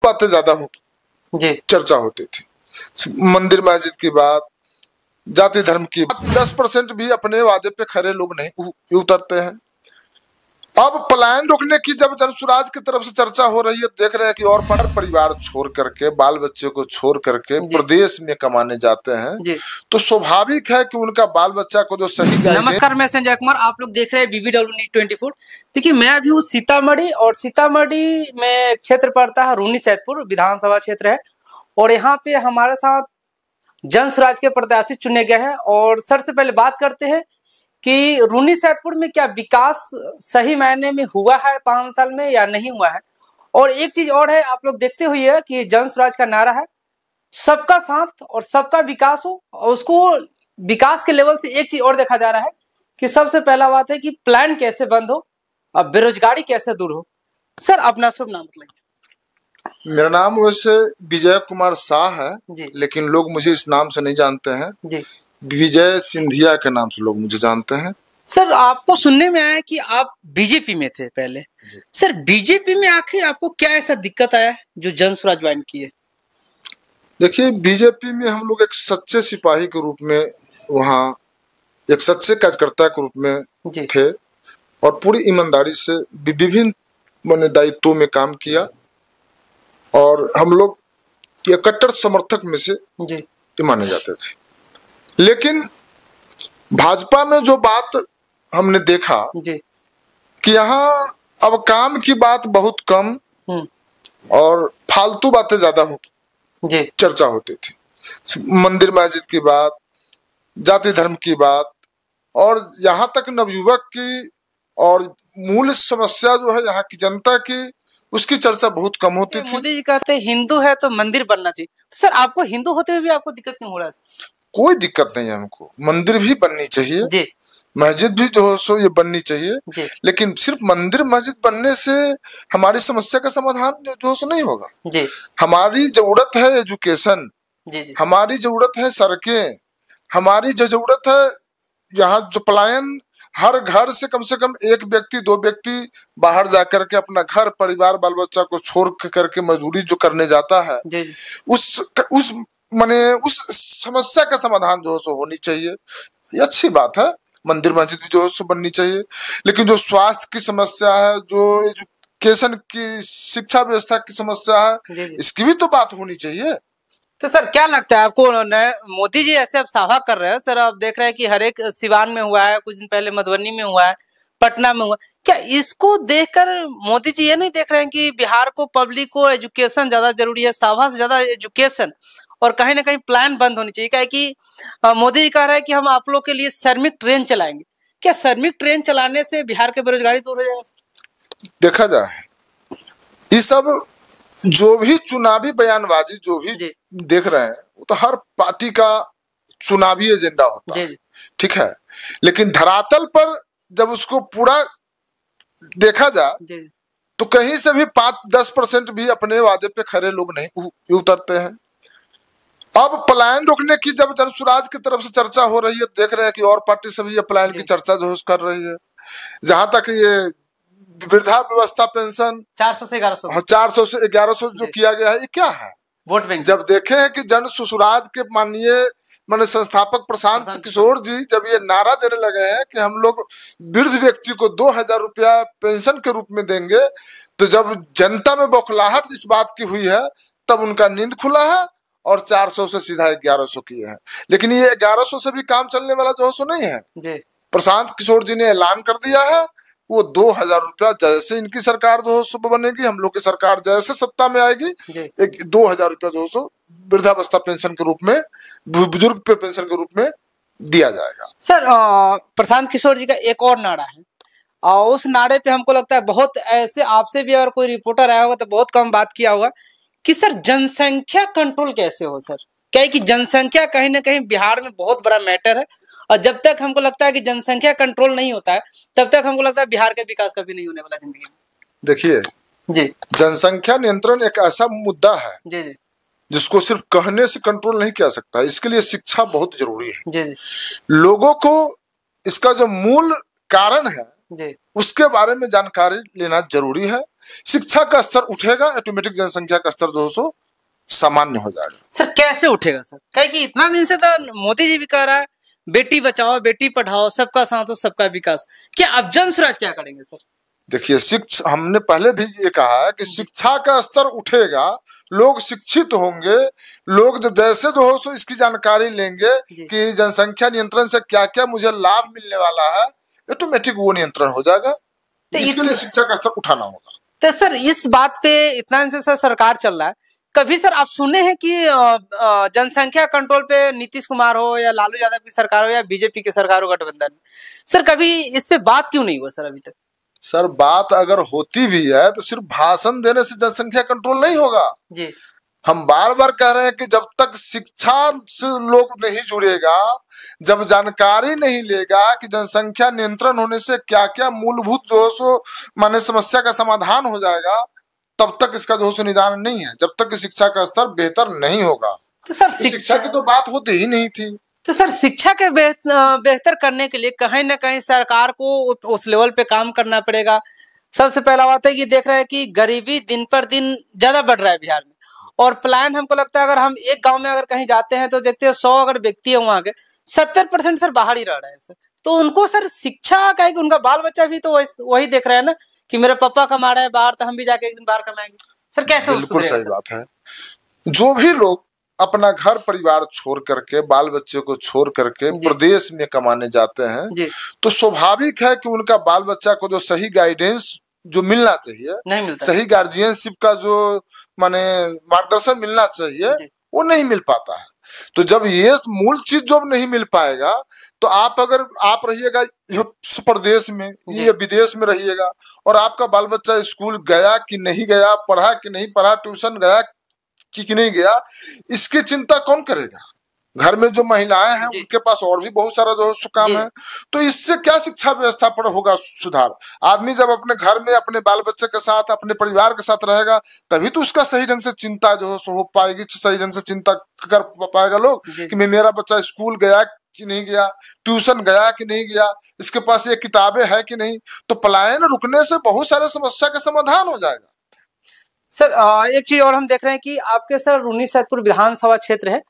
बातें ज्यादा जी चर्चा होती थी, मंदिर मस्जिद की बात, जाति धर्म की बात। 10% भी अपने वादे पे खरे लोग नहीं उतरते हैं। अब पलायन रोकने की जब जनसुराज की तरफ से चर्चा हो रही है, देख रहे हैं कि और परिवार छोड़ करके, बाल बच्चे को छोड़ करके प्रदेश में कमाने जाते हैं, तो स्वाभाविक है कि उनका बाल बच्चा को जो सही। नमस्कार, मैं संजय कुमार, आप लोग देख रहे हैं BBW न्यूज़ 24। देखिए, मैं अभी हूँ सीतामढ़ी, और सीतामढ़ी में क्षेत्र पड़ता है रून्नी सैदपुर विधानसभा क्षेत्र है, और यहाँ पे हमारे साथ जनसुराज के प्रत्याशी चुने गए हैं। और सर से पहले बात करते हैं कि रून्नी सैदपुर में क्या विकास सही मायने में हुआ है 5 साल में या नहीं हुआ है। और एक चीज और है, आप लोग देखते हुए कि जनसुराज का नारा है सबका साथ और सबका विकास हो, और उसको विकास के लेवल से एक चीज और देखा जा रहा है कि सबसे पहला बात है कि प्लान कैसे बंद हो और बेरोजगारी कैसे दूर हो। सर, अपना शुभ नाम बताइए। मेरा नाम वैसे विजय कुमार शाह है, लेकिन लोग मुझे इस नाम से नहीं जानते हैं जी। विजय सिंधिया के नाम से लोग मुझे जानते हैं। सर, आपको सुनने में आया कि आप बीजेपी में थे पहले। सर, बीजेपी में आखिर आपको क्या ऐसा दिक्कत आया जो जनसुराज ज्वाइन किए? देखिए, बीजेपी में हम लोग एक सच्चे सिपाही के रूप में, वहाँ एक सच्चे कार्यकर्ता के रूप में थे, और पूरी ईमानदारी से विभिन्न दायित्वों में काम किया, और हम लोग ये कट्टर समर्थक में से माने जाते थे। लेकिन भाजपा में जो बात हमने देखा कि यहाँ अब काम की बात बहुत कम और फालतू बातें ज्यादा चर्चा होती थी, मंदिर मस्जिद की बात, जाति धर्म की बात, और यहाँ तक नवयुवक की और मूल समस्या जो है यहाँ की जनता की, उसकी चर्चा बहुत कम होती थी। मोदी जी कहते हैं हिंदू है तो मंदिर बनना चाहिए। तो सर, आपको हिंदू होते हुए भी आपको दिक्कत क्यों हो रहा है? कोई दिक्कत नहीं है हमको, मंदिर भी बननी चाहिए, मस्जिद भी जो सो ये बननी चाहिए, लेकिन सिर्फ मंदिर मस्जिद बनने से हमारी समस्या का समाधान जो सो नहीं होगा। हमारी जरूरत है एजुकेशन, हमारी जरूरत है सड़कें, हमारी जो जरूरत है यहाँ जो पलायन, हर घर से कम 1 व्यक्ति 2 व्यक्ति बाहर जाकर के अपना घर परिवार बाल बच्चा को छोड़ करके मजदूरी जो करने जाता है, उस समस्या का समाधान जो सो होनी चाहिए। ये अच्छी बात है, मंदिर मस्जिद भी जो सो बननी चाहिए, लेकिन जो स्वास्थ्य की समस्या है, जो एजुकेशन की शिक्षा व्यवस्था की समस्या है, इसकी भी तो बात होनी चाहिए। तो सर, क्या लगता है आपको, मोदी जी ऐसे अब सावा कर रहे हैं? सर, आप देख रहे हैं कि हर एक सिवान में हुआ है, कुछ दिन पहले मधुबनी में हुआ है, पटना में हुआ। क्या इसको देखकर मोदी जी ये नहीं देख रहे हैं कि बिहार को, पब्लिक को एजुकेशन ज्यादा जरूरी है, सावा से ज्यादा एजुकेशन, और कहीं ना कहीं प्लान बंद होनी चाहिए? क्या है कि मोदी जी कह रहे हैं कि हम आप लोग के लिए श्रमिक ट्रेन चलाएंगे। क्या श्रमिक ट्रेन चलाने से बिहार की बेरोजगारी दूर हो जाएगा? देखा जाए, ये सब जो भी चुनावी बयानबाजी जो भी देख रहे हैं, वो तो हर पार्टी का चुनावी एजेंडा होता है, ठीक है, लेकिन धरातल पर जब उसको पूरा देखा जाए तो कहीं से भी 5-10% भी अपने वादे पे खरे लोग नहीं उतरते हैं। अब पलायन रोकने की जब जनसुराज की तरफ से चर्चा हो रही है, देख रहे हैं कि और पार्टी से भी ये पलायन की चर्चा जो कर रही है। जहां तक ये वृद्धा व्यवस्था पेंशन 400 से 1100, 400 से 1100 जो किया गया है, ये क्या है? Vote bank. जब देखे हैं कि जनसुराज के माननीय संस्थापक प्रशांत किशोर जी जब ये नारा देने लगे हैं कि हम लोग वृद्ध व्यक्ति को 2000 रुपया पेंशन के रूप में देंगे, तो जब जनता में बौखलाहट इस बात की हुई है, तब उनका नींद खुला है और 400 से सीधा 1100 किए हैं। लेकिन ये 1100 से भी काम चलने वाला जो सो नहीं है। प्रशांत किशोर जी ने ऐलान कर दिया है, वो 2000 रुपया जैसे इनकी सरकार जो सो बनेगी, हम लोग की सरकार जैसे सत्ता में आएगी, एक 2000 रुपया जो सो वृद्धावस्था पेंशन के रूप में, बुजुर्ग पे पेंशन के रूप में दिया जाएगा। सर, प्रशांत किशोर जी का एक और नारा है, और उस नारे पे हमको लगता है बहुत ऐसे, आपसे भी अगर कोई रिपोर्टर आया होगा तो बहुत कम बात किया होगा कि सर जनसंख्या कंट्रोल कैसे हो। सर, क्या है कि जनसंख्या कहीं ना कहीं बिहार में बहुत बड़ा मैटर है, और जब तक हमको लगता है कि जनसंख्या कंट्रोल नहीं होता है, तब तक हमको लगता है बिहार के विकास कभी नहीं होने वाला जिंदगी में। देखिए जी, जनसंख्या नियंत्रण एक ऐसा मुद्दा है जी जिसको सिर्फ कहने से कंट्रोल नहीं किया सकता। इसके लिए शिक्षा बहुत जरूरी है। जी। लोगों को इसका जो मूल कारण है उसके बारे में जानकारी लेना जरूरी है। शिक्षा का स्तर उठेगा, ऑटोमेटिक जनसंख्या का स्तर जो सो सामान्य हो जाएगा। सर कैसे उठेगा सर? कहे कि इतना दिन से तो मोदी जी भी कह रहा है बेटी बचाओ बेटी पढ़ाओ, सबका साथ हो सबका विकास, क्या अब जन स्वराज क्या करेंगे सर? देखिए, शिक्षा, हमने पहले भी ये कहा है कि शिक्षा का स्तर उठेगा, लोग शिक्षित होंगे, लोग जब जैसे जो हो सो इसकी जानकारी लेंगे कि जनसंख्या नियंत्रण से क्या क्या मुझे लाभ मिलने वाला है, ऑटोमेटिक वो नियंत्रण हो जाएगा। तो इसके लिए शिक्षा का स्तर उठाना होगा। तो सर इस बात पे इतना दिन से सर सरकार चल रहा है, कभी सर आप सुने हैं कि जनसंख्या कंट्रोल पे नीतीश कुमार हो या लालू यादव की सरकार हो या बीजेपी की सरकार हो गठबंधन, सर कभी इस पे बात क्यों नहीं हुआ सर अभी तक? सर बात अगर होती भी है तो सिर्फ भाषण देने से जनसंख्या कंट्रोल नहीं होगा जी। हम बार बार कह रहे हैं कि जब तक शिक्षा से लोग नहीं जुड़ेगा, जब जानकारी नहीं लेगा कि जनसंख्या नियंत्रण होने से क्या क्या मूलभूत जो है सो माने समस्या का समाधान हो जाएगा, तब तक इसका जो है निदान नहीं है, जब तक शिक्षा का स्तर बेहतर नहीं होगा। तो सर शिक्षा की तो बात होती ही नहीं थी। तो सर शिक्षा के बेहतर करने के लिए कहीं ना कहीं सरकार को उस लेवल पे काम करना पड़ेगा। सबसे पहला बात है कि देख रहे हैं कि गरीबी दिन पर दिन ज्यादा बढ़ रहा है बिहार में, और प्लान हमको लगता है अगर हम एक गांव में अगर कहीं जाते हैं तो देखते हैं 100 अगर व्यक्ति है वहां के 70% सर बाहर ही रह रहे हैं सर। तो उनको सर शिक्षा का, उनका बाल बच्चा भी तो वही देख रहे हैं ना कि मेरे पापा कमा रहे हैं बाहर, तो हम भी जाके एक दिन बाहर कमाएंगे। सर कैसे? बिल्कुल सही बात है। जो भी लोग अपना घर परिवार छोड़ करके, बाल बच्चे को छोड़ करके प्रदेश में कमाने जाते हैं, तो स्वाभाविक है कि उनका बाल बच्चा को जो सही गाइडेंस जो मिलना चाहिए, नहीं मिलता, सही गार्जियनशिप का जो माने मार्गदर्शन मिलना चाहिए, वो नहीं मिल पाता है। तो जब ये मूल चीज जब नहीं मिल पाएगा, तो अगर आप रहिएगा प्रदेश में या विदेश में रहिएगा और आपका बाल बच्चा स्कूल गया कि नहीं गया, पढ़ा कि नहीं पढ़ा, ट्यूशन गया कि नहीं गया, इसकी चिंता कौन करेगा? घर में जो महिलाएं हैं उनके पास और भी बहुत सारा जो काम है। तो इससे क्या शिक्षा व्यवस्था पर होगा सुधार? आदमी जब अपने घर में अपने बाल बच्चे के साथ, अपने परिवार के साथ रहेगा, तभी तो उसका सही ढंग से चिंता जो हो पाएगी, सही ढंग से चिंता कर पाएगा लोग कि मेरा बच्चा स्कूल गया कि नहीं गया, ट्यूशन गया कि नहीं गया, इसके पास ये किताबें है कि नहीं। तो पलायन रुकने से बहुत सारे समस्या का समाधान हो जाएगा। सर एक चीज और हम देख रहे हैं कि आपके सर रून्नी सैदपुर विधानसभा क्षेत्र है,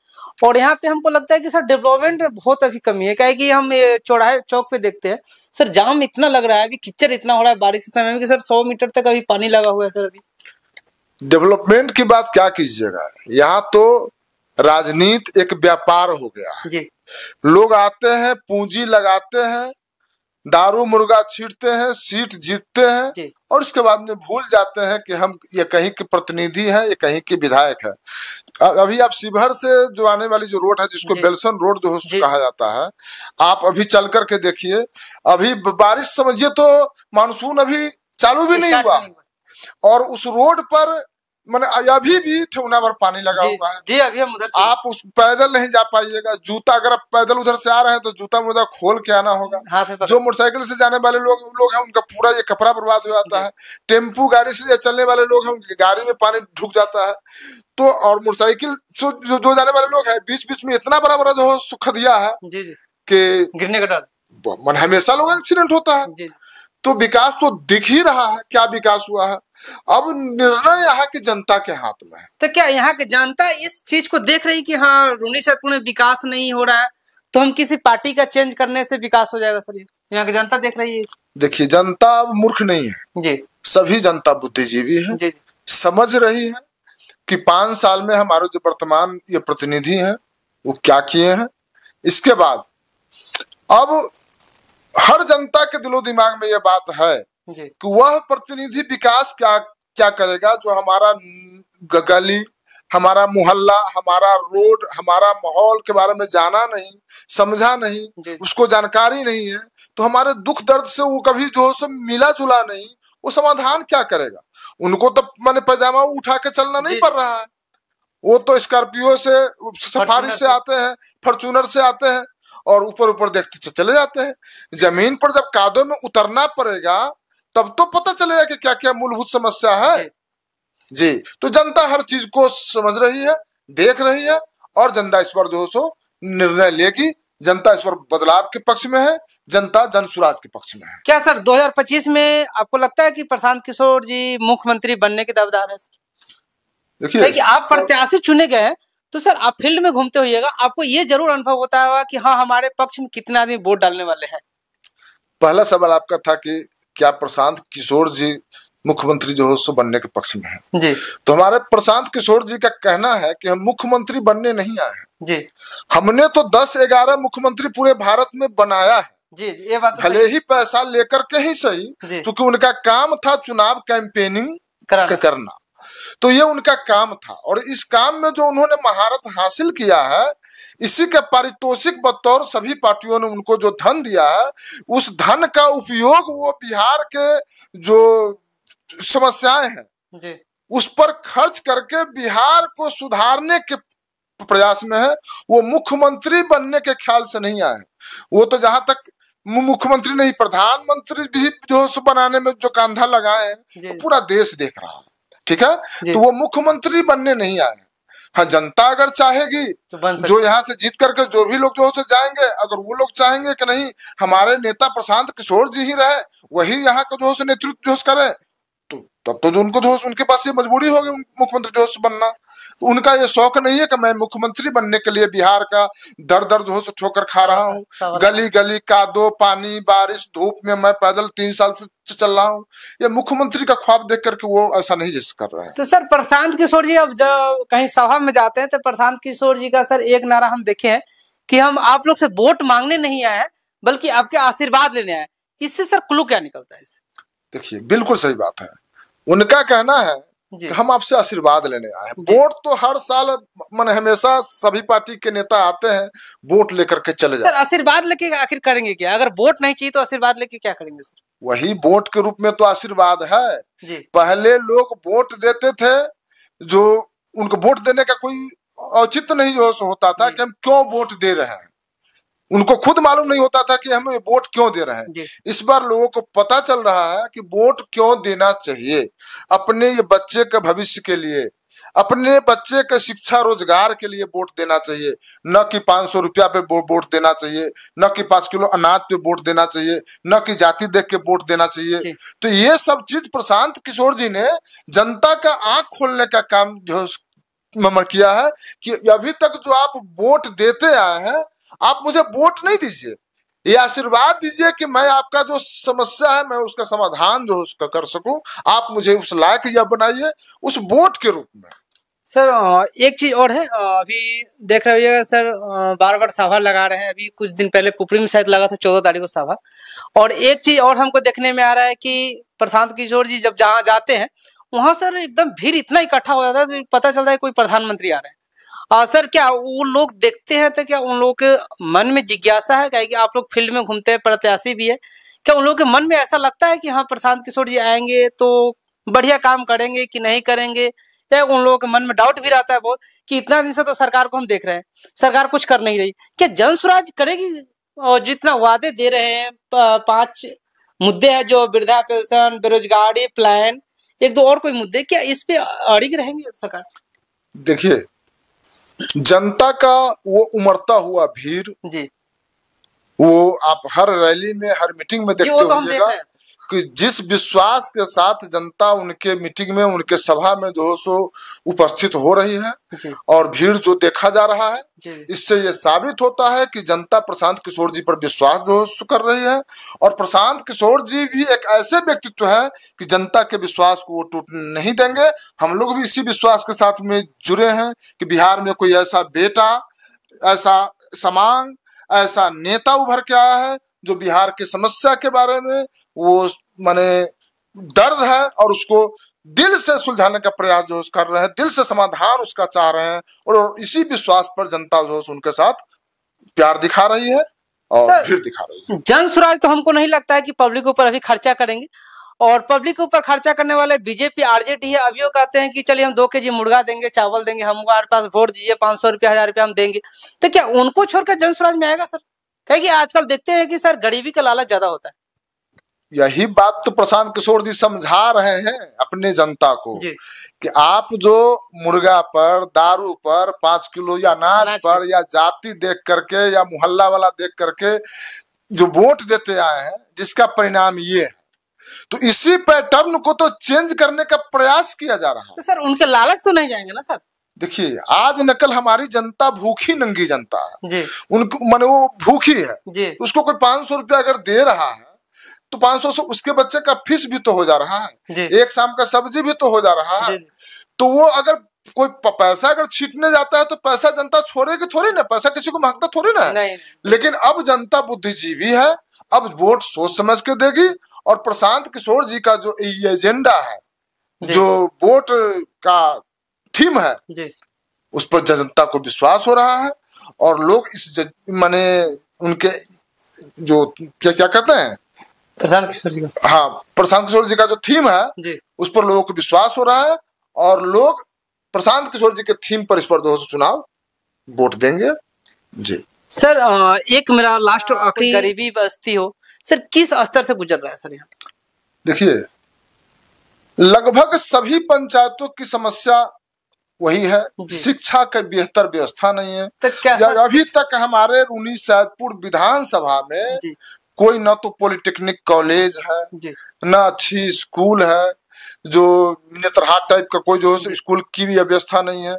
और यहाँ पे हमको लगता है कि सर डेवलपमेंट बहुत अभी कमी है। क्या है कि हम ये चौराहे चौक पे देखते हैं सर, जाम इतना लग रहा है, अभी कीचड़ इतना हो रहा है बारिश के समय में कि सर 100 मीटर तक अभी पानी लगा हुआ है सर। अभी डेवलपमेंट की बात क्या कीजिएगा, यहाँ तो राजनीति एक व्यापार हो गया है। लोग आते हैं, पूंजी लगाते हैं, दारू मुर्गा छींटते हैं, सीट जीतते हैं, और इसके बाद में भूल जाते हैं कि हम ये कहीं के प्रतिनिधि हैं, ये कहीं के विधायक है। अभी आप शिवहर से जो आने वाली जो रोड है, जिसको बेलसन रोड जो कहा जाता है, आप अभी चल करके देखिए, अभी बारिश समझिए तो मानसून अभी चालू भी नहीं हुआ, और उस रोड पर मैंने अभी भी ठेवना भर पानी लगा हुआ है। जी, अभी हम उधर से आप उस पैदल नहीं जा पाइएगा। जूता, अगर आप पैदल उधर से आ रहे हैं तो जूता मोजा खोल के आना होगा। जो मोटरसाइकिल से जाने वाले लोग हैं, उनका पूरा ये कपड़ा बर्बाद हो जाता है। टेम्पू गाड़ी से चलने वाले लोग हैं, उनकी गाड़ी में पानी ढुक जाता है। तो और मोटरसाइकिल जो जाने वाले लोग हैं, बीच बीच में इतना बड़ा बड़ा जो खदिया है कि गिरने का डर, मन हमेशा लोग एक्सीडेंट होता है। तो विकास तो दिख ही रहा है, क्या विकास हुआ है। अब निर्णय यहाँ की जनता के हाथ में है। तो क्या यहाँ की जनता इस चीज को देख रही कि हाँ रून्नी सैदपुर में विकास नहीं हो रहा है, तो हम किसी पार्टी का चेंज करने से विकास हो जाएगा सर? यहाँ की जनता देख रही है। देखिए, जनता अब मूर्ख नहीं है जी, सभी जनता बुद्धिजीवी है। जी, समझ रही है कि 5 साल में हमारे जो वर्तमान ये प्रतिनिधि हैं वो क्या किए हैं। इसके बाद अब हर जनता के दिलो दिमाग में यह बात है कि वह प्रतिनिधि विकास क्या करेगा, जो हमारा गली, हमारा मोहल्ला, हमारा रोड, हमारा माहौल के बारे में जाना नहीं, समझा नहीं, उसको जानकारी नहीं है, तो हमारे दुख दर्द से वो कभी जो सब मिला जुला नहीं, वो समाधान क्या करेगा। उनको तो मैंने पैजामा उठा के चलना नहीं पड़ रहा है। वो तो स्कॉर्पियो से, सफारी से आते हैं, फॉर्च्यूनर से आते हैं, और ऊपर ऊपर देखते चले जाते हैं। जमीन पर जब कादों में उतरना पड़ेगा, तब तो पता चलेगा कि क्या क्या मूलभूत समस्या है। जी, तो जनता हर चीज को समझ रही है, देख रही है, और जनता इस पर जो सो निर्णय लेगी, जनता इस पर बदलाव के पक्ष में है, जनता जन सुराज के पक्ष में है। क्या सर 2025 में आपको लगता है कि प्रशांत किशोर जी मुख्यमंत्री बनने के दावेदार है? देखिए कि आप प्रत्याशी चुने गए हैं तो सर आप फील्ड में घूमते होइएगा, आपको ये जरूर अनुभव होता होगा कि हाँ हमारे पक्ष में कितने आदमी वोट डालने वाले हैं। पहला सवाल आपका था कि क्या प्रशांत किशोर जी मुख्यमंत्री जो है सो बनने के पक्ष में है जी। तो हमारे प्रशांत किशोर जी का कहना है कि हम मुख्यमंत्री बनने नहीं आए हैं जी। हमने तो 10-11 मुख्यमंत्री पूरे भारत में बनाया है जी, ये बात भले ही पैसा लेकर के ही सही, क्योंकि उनका काम था चुनाव कैंपेनिंग करना, तो ये उनका काम था। और इस काम में जो उन्होंने महारत हासिल किया है, इसी के पारितोषिक बतौर सभी पार्टियों ने उनको जो धन दिया है, उस धन का उपयोग वो बिहार के जो समस्याएं हैं उस पर खर्च करके बिहार को सुधारने के प्रयास में है। वो मुख्यमंत्री बनने के ख्याल से नहीं आए, वो तो जहां तक मुख्यमंत्री नहीं प्रधानमंत्री भी जो बनाने में जो कांधा लगाए हैं तो पूरा देश देख रहा है, ठीक है। तो वो मुख्यमंत्री बनने नहीं आए। हाँ, जनता अगर चाहेगी तो जो यहाँ से जीत करके जो भी लोग जो जाएंगे, अगर वो लोग चाहेंगे कि नहीं हमारे नेता प्रशांत किशोर जी ही रहे, वही यहाँ का जो नेतृत्व जो करे, तो तब तो जो उनको जो उनके पास ये मजबूरी होगी मुख्यमंत्री जो बनना। तो उनका ये शौक नहीं है कि मैं मुख्यमंत्री बनने के लिए बिहार का दर दर जो है ठोकर खा रहा हूँ, गली गली कादो पानी बारिश धूप में मैं पैदल 3 साल से चल रहा हूँ। ये मुख्यमंत्री का ख्वाब देख करके वो ऐसा नहीं जैसे कर रहे हैं। तो सर प्रशांत किशोर जी अब जब कहीं सभा में जाते हैं तो प्रशांत किशोर जी का सर एक नारा हम देखे हैं कि हम आप लोग से वोट मांगने नहीं आए हैं बल्कि आपके आशीर्वाद लेने आए। इससे सर क्लू क्या निकलता है? देखिए बिल्कुल सही बात है, उनका कहना है कि हम आपसे आशीर्वाद लेने आए हैं। वोट तो हर साल मन हमेशा सभी पार्टी के नेता आते हैं, वोट लेकर के चले जाते हैं। सर आशीर्वाद लेके आखिर करेंगे क्या? अगर वोट नहीं चाहिए तो आशीर्वाद लेके क्या करेंगे सर? वही वोट के रूप में तो आशीर्वाद है जी। पहले लोग वोट देते थे, जो उनको वोट देने का कोई औचित्य नहीं जो होता था कि हम क्यों वोट दे रहे हैं, उनको खुद मालूम नहीं होता था कि हम वोट क्यों दे रहे हैं। इस बार लोगों को पता चल रहा है कि वोट क्यों देना चाहिए, अपने ये बच्चे के भविष्य के लिए, अपने बच्चे के शिक्षा रोजगार के लिए वोट देना चाहिए, न कि 500 रुपया पे वोट देना चाहिए, न कि 5 किलो अनाज पे वोट देना चाहिए, न कि जाति देख के वोट देना चाहिए। तो ये सब चीज प्रशांत किशोर जी ने जनता का आंख खोलने का काम जो किया है कि अभी तक जो आप वोट देते आए हैं, आप मुझे वोट नहीं दीजिए, ये आशीर्वाद दीजिए कि मैं आपका जो समस्या है मैं उसका समाधान जो उसका कर सकूं, आप मुझे उस लायक या बनाइए उस वोट के रूप में। सर एक चीज और है, अभी देख रहे होइएगा सर बार बार सभा लगा रहे हैं। अभी कुछ दिन पहले पुपरी में शायद लगा था 14 तारीख को सभा। और एक चीज और हमको देखने में आ रहा है कि प्रशांत किशोर जी जब जहाँ जाते हैं वहां सर एकदम भीड़ इतना इकट्ठा हो जाता है, पता चलता है कोई प्रधानमंत्री आ रहे हैं। सर क्या वो लोग देखते हैं तो क्या उन लोगों के मन में जिज्ञासा है, क्या कि आप लोग फील्ड में घूमते हैं, प्रत्याशी भी है, क्या उन लोगों के मन में ऐसा लगता है कि हाँ प्रशांत किशोर जी आएंगे तो बढ़िया काम करेंगे कि नहीं करेंगे, या उन लोगों के मन में डाउट भी रहता है बहुत कि इतना दिन से तो सरकार को हम देख रहे हैं, सरकार कुछ कर नहीं रही, क्या जन स्वराज करेगी? और जितना वादे दे रहे हैं 5 मुद्दे हैं जो वृद्धा पेंशन, बेरोजगारी प्लान, 1-2 और कोई मुद्दे, क्या इस पे अड़िग रहेंगे सरकार? देखिए जनता का वो उमड़ता हुआ भीड़ जी, वो आप हर रैली में हर मीटिंग में देखते होंगे कि जिस विश्वास के साथ जनता उनके मीटिंग में उनके सभा में जो सो उपस्थित हो रही है और भीड़ जो देखा जा रहा है, इससे ये साबित होता है कि जनता प्रशांत किशोर जी पर विश्वास जो कर रही है। और प्रशांत किशोर जी भी एक ऐसे व्यक्तित्व है कि जनता के विश्वास को वो टूटने नहीं देंगे। हम लोग भी इसी विश्वास के साथ में जुड़े हैं कि बिहार में कोई ऐसा बेटा, ऐसा समांग, ऐसा नेता उभर के आया है जो बिहार की समस्या के बारे में वो माने दर्द है और उसको दिल से सुलझाने का प्रयास जो कर रहे हैं, दिल से समाधान उसका चाह रहे हैं। और इसी विश्वास पर जनता जो उनके साथ प्यार दिखा रही है और भीड़ दिखा रही है। जन स्वराज तो हमको नहीं लगता है कि पब्लिक ऊपर अभी खर्चा करेंगे, और पब्लिक के ऊपर खर्चा करने वाले बीजेपी आरजेडी है। अभी वो कहते हैं कि चलिए हम 2 केजी मुर्गा देंगे, चावल देंगे, हमारे पास वोट दीजिए, 500 रुपया 1000 रुपया हम देंगे। तो क्या उनको छोड़कर जन स्वराज में आएगा सर? कहें कि आजकल देखते हैं कि सर गरीबी का लालच ज्यादा होता है। यही बात तो प्रशांत किशोर जी समझा रहे हैं अपने जनता को कि आप जो मुर्गा पर, दारू पर, 5 किलो या अनाज पर या जाति देख करके या मोहल्ला वाला देख करके जो वोट देते आए हैं, जिसका परिणाम ये है, तो इसी पैटर्न को तो चेंज करने का प्रयास किया जा रहा है। तो सर उनके लालच तो नहीं जाएंगे ना सर? देखिए, आज नकल हमारी जनता भूखी नंगी जनता है जी। उनको माने वो भूखी है जी। उसको कोई 500 रुपया अगर दे रहा है तो 500 से उसके बच्चे का फीस भी तो हो जा रहा है, एक शाम का सब्जी भी तो हो जा रहा है। तो वो अगर कोई पैसा अगर छीटने जाता है तो पैसा जनता छोड़ेगी थोड़ी ना, पैसा किसी को मांगता थोड़ी ना है। लेकिन अब जनता बुद्धिजीवी है, अब वोट सोच समझ के देगी। और प्रशांत किशोर जी का जो एजेंडा है, जो वोट का थीम है, उस पर जनता को विश्वास हो रहा है। और लोग इस माने उनके जो क्या कहते हैं प्रशांत किशोर जी का, हाँ, प्रशांत किशोर जी का जो थीम है उस पर लोगों को विश्वास हो रहा है और लोग प्रशांत किशोर जी के थीम पर इस पर 200 चुनाव वोट देंगे। जी सर, एक मेरा लास्ट गरीबी बस्ती हो सर, किस स्तर से गुजर रहा है सर यहाँ? देखिए, लगभग सभी पंचायतों की समस्या वही है, शिक्षा का बेहतर व्यवस्था नहीं है। तो अभी तक हमारे रूनी सैदपुर विधानसभा में कोई न तो पॉलिटेक्निक कॉलेज है, न अच्छी स्कूल है, जो नेत्रहाट टाइप का कोई जो स्कूल की भी व्यवस्था नहीं है।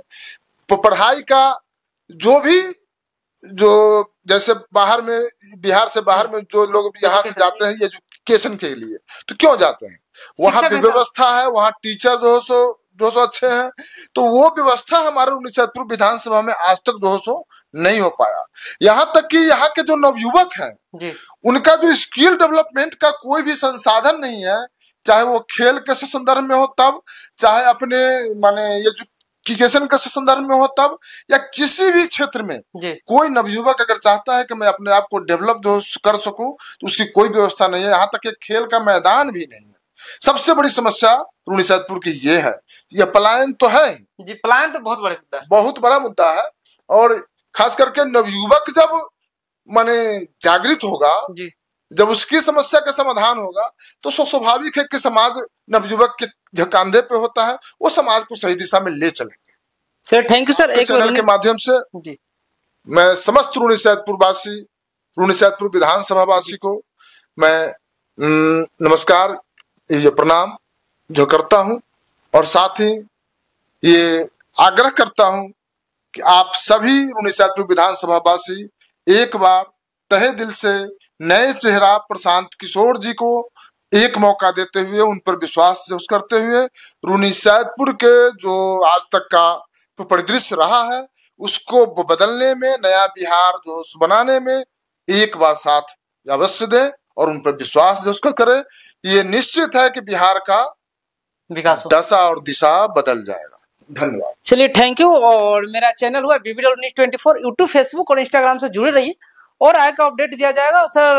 पढ़ाई का जो भी जो जैसे बाहर में, बिहार से बाहर में जो लोग यहाँ से जाते हैं एजुकेशन के लिए, तो क्यों जाते हैं? वहाँ भी व्यवस्था है, वहाँ टीचर 200 अच्छे हैं। तो वो व्यवस्था हमारे रूनी सैदपुर विधानसभा में आज तक 200 नहीं हो पाया। यहाँ तक कि यहाँ के जो नवयुवक हैं उनका जो स्किल डेवलपमेंट का कोई भी संसाधन नहीं है, चाहे वो खेल के संदर्भ में हो तब, चाहे अपने माने एजुकेशन के संदर्भ में हो तब, या किसी भी क्षेत्र में कोई नवयुवक अगर चाहता है कि मैं अपने आप को डेवलप कर सकूं तो उसकी कोई व्यवस्था नहीं है। यहाँ तक कि खेल का मैदान भी नहीं है। सबसे बड़ी समस्या रूनी सैदपुर की ये है। ये पलायन तो है जी, पलायन तो बहुत बड़ा मुद्दा है, बहुत बड़ा मुद्दा है। और खास करके नवयुवक जब माने जागृत होगा, जब उसकी समस्या का समाधान होगा, तो स्वाभाविक है कि समाज नवयुवक के कंधे पे होता है, वो समाज को सही दिशा में ले चलेंगे। Thank you sir. एक चैनल के माध्यम से मैं समस्त रूनी सैदपुर वासी, रूनी सैदपुर विधानसभा वासी को मैं नमस्कार, ये प्रणाम जो करता हूँ। और साथ ही ये आग्रह करता हूँ कि आप सभी रूनी सैदपुर विधानसभा वासी एक बार तहे दिल से नए चेहरा प्रशांत किशोर जी को एक मौका देते हुए, उन पर विश्वास करते हुए, रूनी सैदपुर के जो आज तक का परिदृश्य रहा है उसको बदलने में, नया बिहार जो बनाने में एक बार साथ अवश्य दें और उन पर विश्वास जो उसको करें। ये निश्चित है कि बिहार का विकास, दशा और दिशा बदल जाएगा। धन्यवाद। चलिए, थैंक यू। और मेरा चैनल हुआ BBW News 24, यूट्यूब, फेसबुक और इंस्टाग्राम से जुड़े रहिए और आगे का अपडेट दिया जाएगा सर।